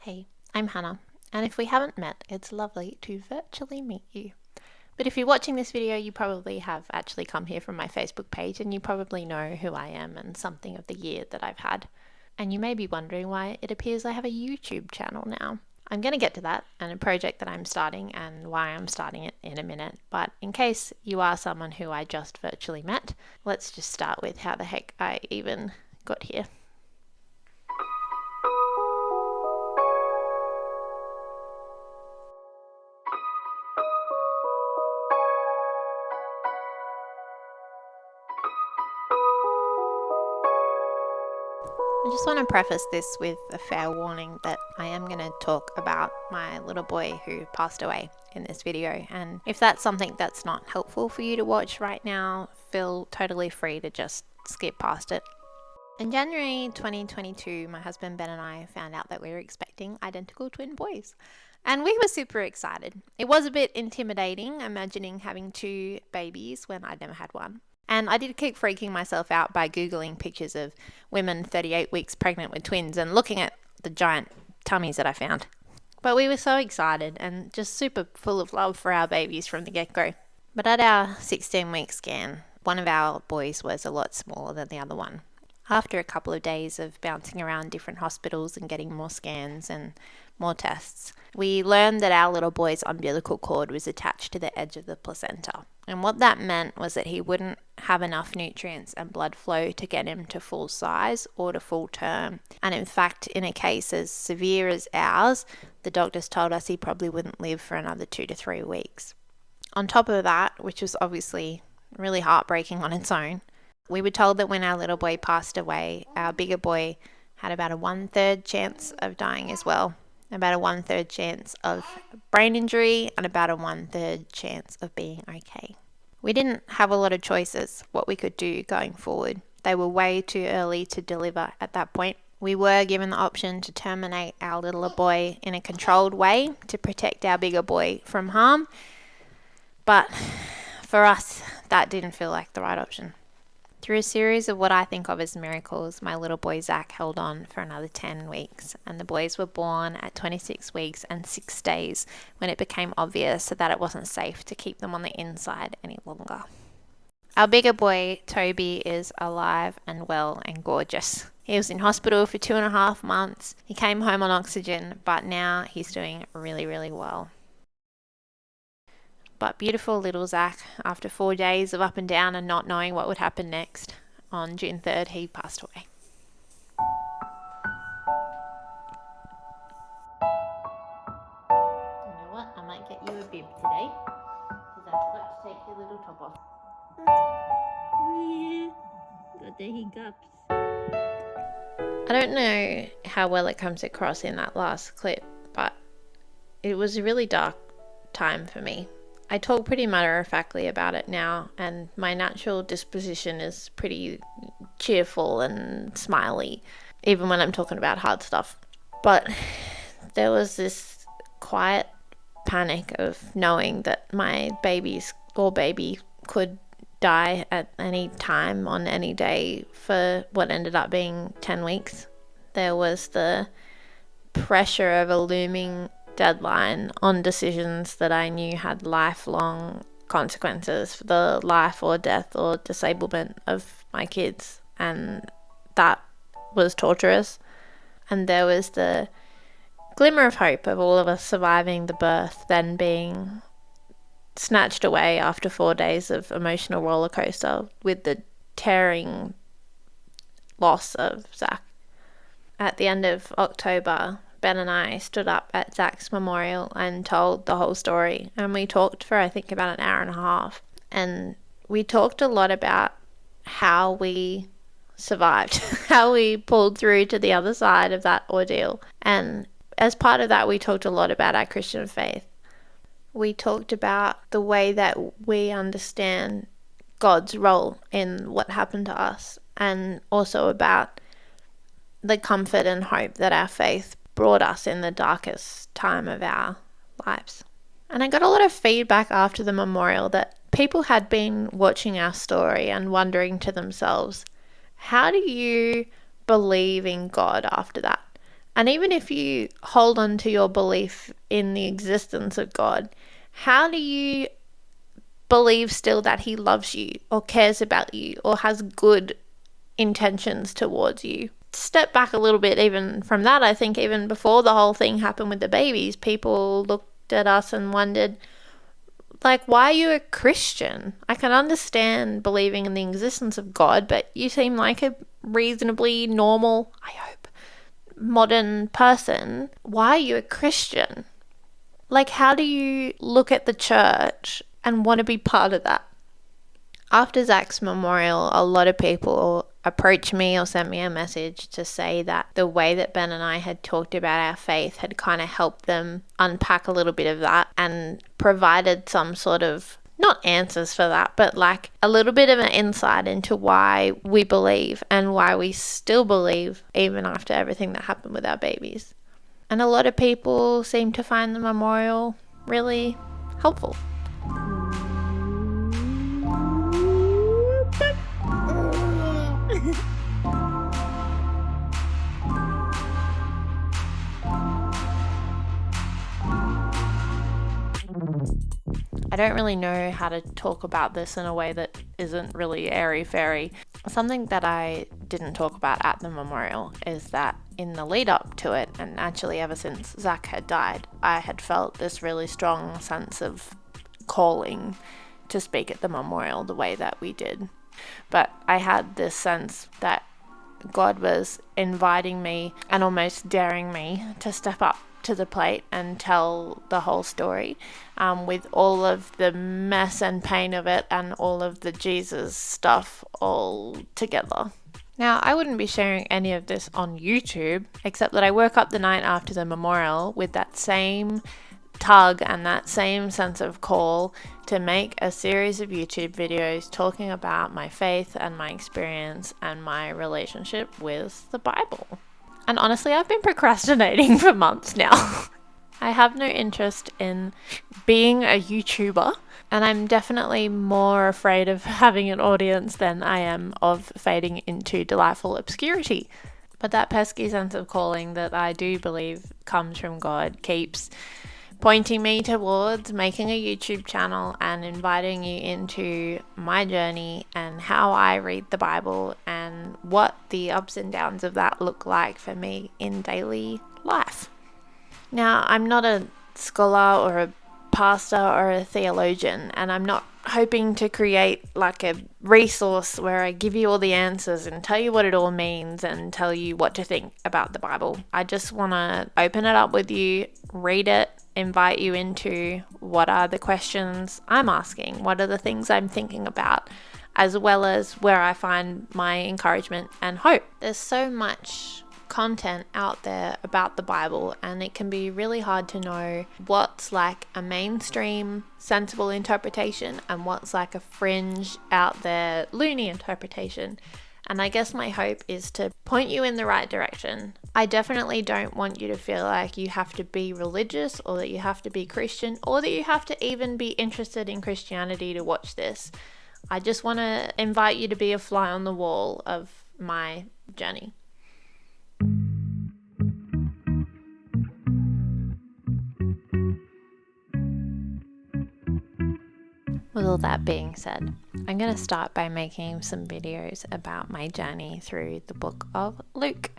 Hey, I'm Hannah, and if we haven't met, it's lovely to virtually meet you. But if you're watching this video, you probably have actually come here from my Facebook page, and you probably know who I am and something of the year that I've had. And you may be wondering why it appears I have a YouTube channel now. I'm going to get to that and a project that I'm starting and why I'm starting it in a minute. But in case you are someone who I just virtually met, let's just start with how the heck I even got here. I just want to preface this with a fair warning that I am going to talk about my little boy who passed away in this video, and if that's something that's not helpful for you to watch right now, feel totally free to just skip past it. In January 2022, my husband Ben and I found out that we were expecting identical twin boys. And we were super excited. It was a bit intimidating imagining having two babies when I'd never had one. And I did keep freaking myself out by Googling pictures of women 38 weeks pregnant with twins and looking at the giant tummies that I found. But we were so excited and just super full of love for our babies from the get-go. But at our 16-week scan, one of our boys was a lot smaller than the other one. After a couple of days of bouncing around different hospitals and getting more scans and more tests, we learned that our little boy's umbilical cord was attached to the edge of the placenta. And what that meant was that he wouldn't have enough nutrients and blood flow to get him to full size or to full term. And in fact, in a case as severe as ours, the doctors told us he probably wouldn't live for another 2 to 3 weeks. On top of that, which was obviously really heartbreaking on its own, we were told that when our little boy passed away, our bigger boy had about a 1/3 chance of dying as well, about a 1/3 chance of brain injury, and about a 1/3 chance of being okay. We didn't have a lot of choices what we could do going forward. They were way too early to deliver at that point. We were given the option to terminate our little boy in a controlled way to protect our bigger boy from harm, but for us, that didn't feel like the right option. Through a series of what I think of as miracles, my little boy Zach held on for another 10 weeks, and the boys were born at 26 weeks and 6 days when it became obvious that it wasn't safe to keep them on the inside any longer. Our bigger boy, Toby, is alive and well and gorgeous. He was in hospital for 2.5 months. He came home on oxygen, but now he's doing really, really well. But beautiful little Zach, after 4 days of up and down and not knowing what would happen next, on June 3rd, he passed away. You know what? I might get you a bib today, because I forgot to take your little top off. Yeah, got the hiccups. I don't know how well it comes across in that last clip, but it was a really dark time for me. I talk pretty matter-of-factly about it now, and my natural disposition is pretty cheerful and smiley, even when I'm talking about hard stuff. But there was this quiet panic of knowing that my baby could die at any time on any day for what ended up being 10 weeks. There was the pressure of a looming deadline on decisions that I knew had lifelong consequences for the life or death or disablement of my kids, and that was torturous. And there was the glimmer of hope of all of us surviving the birth, then being snatched away after 4 days of emotional roller coaster with the tearing loss of Zach. At the end of October, Ben and I stood up at Zach's memorial and told the whole story, and we talked for I think about an hour and a half, and we talked a lot about how we survived, how we pulled through to the other side of that ordeal. And as part of that, we talked a lot about our Christian faith. We talked about the way that we understand God's role in what happened to us, and also about the comfort and hope that our faith brought us in the darkest time of our lives. And I got a lot of feedback after the memorial that people had been watching our story and wondering to themselves, how do you believe in God after that? And even if you hold on to your belief in the existence of God, how do you believe still that he loves you or cares about you or has good intentions towards you? Step back a little bit even from that. I think even before the whole thing happened with the babies, people looked at us and wondered, like, why are you a Christian? I can understand believing in the existence of God, but you seem like a reasonably normal, I hope, modern person. Why are you a Christian? Like, how do you look at the church and want to be part of that? After Zach's memorial, a lot of people approached me or sent me a message to say that the way that Ben and I had talked about our faith had kind of helped them unpack a little bit of that and provided some sort of, not answers for that, but like a little bit of an insight into why we believe and why we still believe even after everything that happened with our babies. And a lot of people seem to find the memorial really helpful. I don't really know how to talk about this in a way that isn't really airy-fairy. Something that I didn't talk about at the memorial is that in the lead up to it, and actually ever since Zach had died, I had felt this really strong sense of calling to speak at the memorial the way that we did. But I had this sense that God was inviting me and almost daring me to step up to the plate and tell the whole story, with all of the mess and pain of it and all of the Jesus stuff all together. Now, I wouldn't be sharing any of this on YouTube, except that I woke up the night after the memorial with that same tug and that same sense of call to make a series of YouTube videos talking about my faith and my experience and my relationship with the Bible. And honestly, I've been procrastinating for months now. I have no interest in being a YouTuber, and I'm definitely more afraid of having an audience than I am of fading into delightful obscurity. But that pesky sense of calling that I do believe comes from God keeps pointing me towards making a YouTube channel and inviting you into my journey and how I read the Bible and what the ups and downs of that look like for me in daily life. Now, I'm not a scholar or a pastor or a theologian, and I'm not hoping to create like a resource where I give you all the answers and tell you what it all means and tell you what to think about the Bible. I just want to open it up with you, read it, invite you into what are the questions I'm asking, what are the things I'm thinking about, as well as where I find my encouragement and hope. There's so much content out there about the Bible, and it can be really hard to know what's like a mainstream sensible interpretation and what's like a fringe out there loony interpretation. And I guess my hope is to point you in the right direction. I definitely don't want you to feel like you have to be religious or that you have to be Christian or that you have to even be interested in Christianity to watch this. I just want to invite you to be a fly on the wall of my journey. With all that being said, I'm going to start by making some videos about my journey through the book of Luke.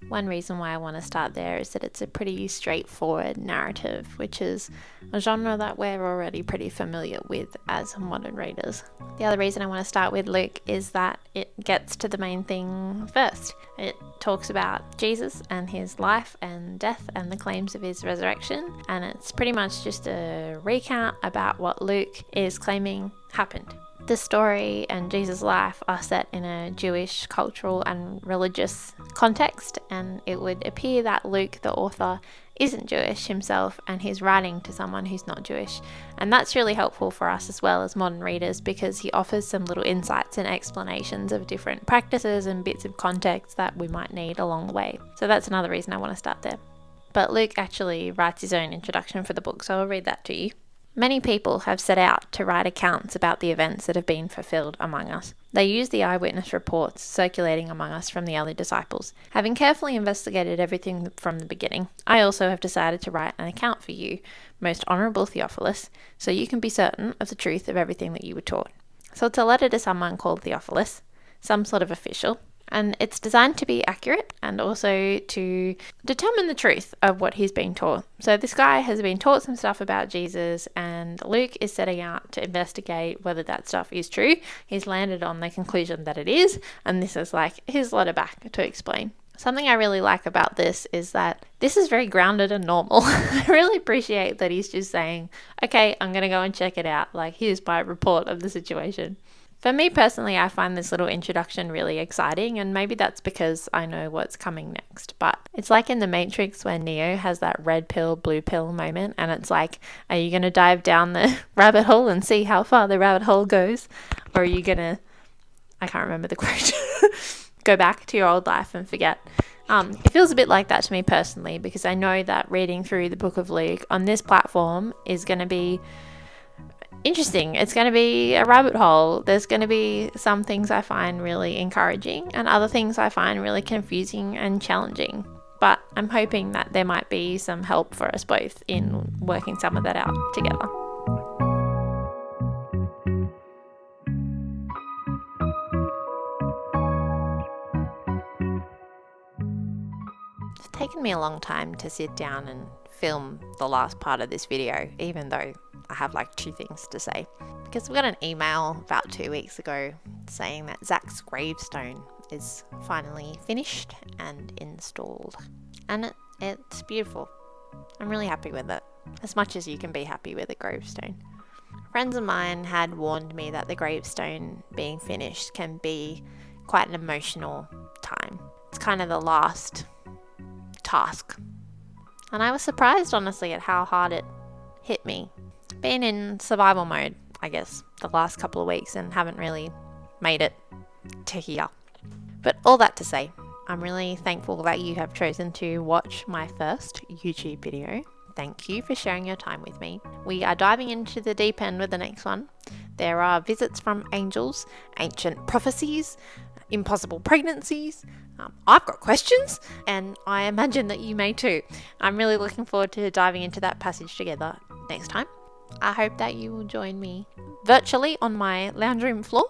One reason why I want to start there is that it's a pretty straightforward narrative, which is a genre that we're already pretty familiar with as modern readers. The other reason I want to start with Luke is that it gets to the main thing first. It talks about Jesus and his life and death and the claims of his resurrection, and it's pretty much just a recount about what Luke is claiming happened. The story and Jesus' life are set in a Jewish cultural and religious context, and it would appear that Luke, the author, isn't Jewish himself, and he's writing to someone who's not Jewish. And that's really helpful for us as well as modern readers, because he offers some little insights and explanations of different practices and bits of context that we might need along the way. So that's another reason I want to start there. But Luke actually writes his own introduction for the book, so I'll read that to you. Many people have set out to write accounts about the events that have been fulfilled among us. They use the eyewitness reports circulating among us from the early disciples. Having carefully investigated everything from the beginning, I also have decided to write an account for you, most honourable Theophilus, so you can be certain of the truth of everything that you were taught. So it's a letter to someone called Theophilus, some sort of official, and it's designed to be accurate and also to determine the truth of what he's been taught. So this guy has been taught some stuff about Jesus, and Luke is setting out to investigate whether that stuff is true. He's landed on the conclusion that it is, and this is like his letter back to explain. Something I really like about this is that this is very grounded and normal. I really appreciate that he's just saying, okay, I'm going to go and check it out. Like, here's my report of the situation. For me personally, I find this little introduction really exciting, and maybe that's because I know what's coming next. But it's like in The Matrix when Neo has that red pill, blue pill moment, and it's like, are you going to dive down the rabbit hole and see how far the rabbit hole goes? Or are you going to, I can't remember the quote, go back to your old life and forget? It feels a bit like that to me personally, because I know that reading through the book of Luke on this platform is going to be interesting. It's going to be a rabbit hole. There's going to be some things I find really encouraging and other things I find really confusing and challenging. But I'm hoping that there might be some help for us both in working some of that out together. It's taken me a long time to sit down and film the last part of this video, even though I have like 2 things to say, because we got an email about 2 weeks ago saying that Zach's gravestone is finally finished and installed, and it's beautiful. I'm really happy with it, as much as you can be happy with a gravestone. Friends of mine had warned me that the gravestone being finished can be quite an emotional time. It's kind of the last task, and I was surprised honestly at how hard it hit me. Been in survival mode, I guess, the last couple of weeks and haven't really made it to here. But all that to say, I'm really thankful that you have chosen to watch my first YouTube video. Thank you for sharing your time with me. We are diving into the deep end with the next one. There are visits from angels, ancient prophecies, impossible pregnancies. I've got questions, and I imagine that you may too. I'm really looking forward to diving into that passage together next time. I hope that you will join me virtually on my lounge room floor